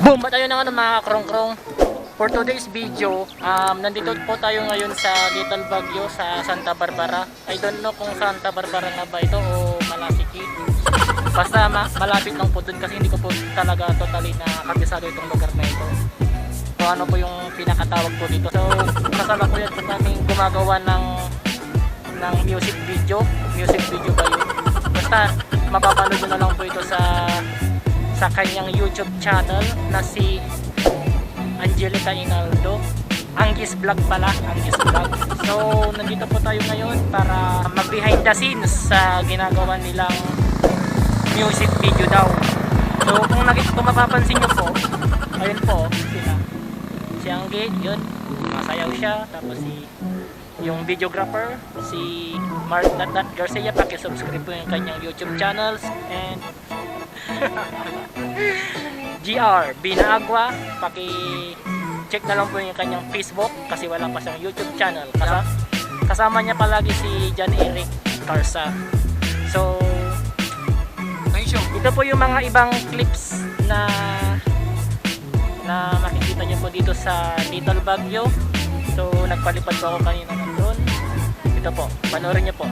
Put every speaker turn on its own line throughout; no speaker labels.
Boom! At ayun na nga mga krong-krong. For today's video, nandito po tayo ngayon sa Little Baguio sa Santa Barbara. I don't know kung Santa Barbara nga ba ito o Malasiki. Basta malapit lang po dun kasi hindi ko po talaga totally na kabisado itong lugar na ito. So ano po yung pinakatawag po dito. So kasalukuyan po namin gumagawa ng music video. Music video ba yun? Basta mapapanood nyo na lang po ito sa kanyang YouTube channel na si Angelica Inaldo. Anggis Vlog pala, Anggis Vlog. So nandito po tayo ngayon para mag behind the scenes sa ginagawa nilang music video daw. So kung mapapansin nyo po, ayun po sila. Si Anggi, yun, masayaw siya. Tapos yung videographer, si Mark Garcia, paki-subscribe po yung kanyang YouTube channels. And GR Binaagwa, paki-check na lang po yung kanyang Facebook kasi wala pa siyang YouTube channel. Kasama niya palagi si John Eric Carsa. So ito po yung mga ibang clips na makikita niyo po dito sa Little Baguio. So nagpalipad po ako kanina nandun. Ito po, panoorin niyo po.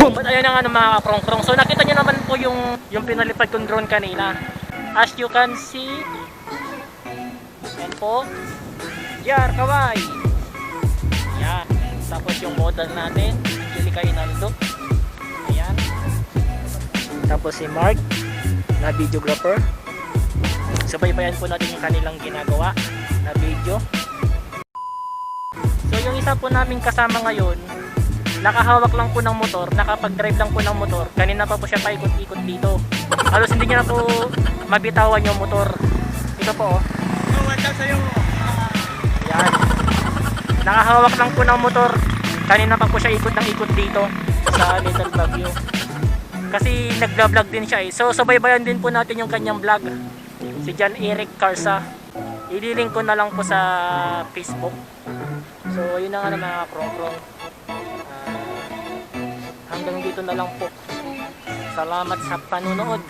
Boom! At ayun na nga mga krong-krong. So nakita nyo naman po yung pinalipad kong drone kanina. As you can see, yan po, Jar Kawai. Yan. Tapos yung model natin, Angelica Inaldo. Ayan. Tapos si Mark na videographer. Subaybayan po natin yung kanilang ginagawa na video. So yung isa po namin kasama ngayon, nakahawak lang po ng motor, nakapag-drive lang po ng motor. Kanina pa po siya paikot-ikot dito. Halos hindi niya na po mabitawan yung motor. Ito po oh. Yan. Nakahawak lang po ng motor. Kanina pa po siya ikot ng ikot dito sa Little Baguio. Kasi nag-vlog din siya eh. So subaybayan din po natin yung kanyang vlog. Si John Eric Carsa. I-link ko na lang po sa Facebook. So yun na nga na mga krong-krong. Hanggang dito na lang po. Salamat sa panunood.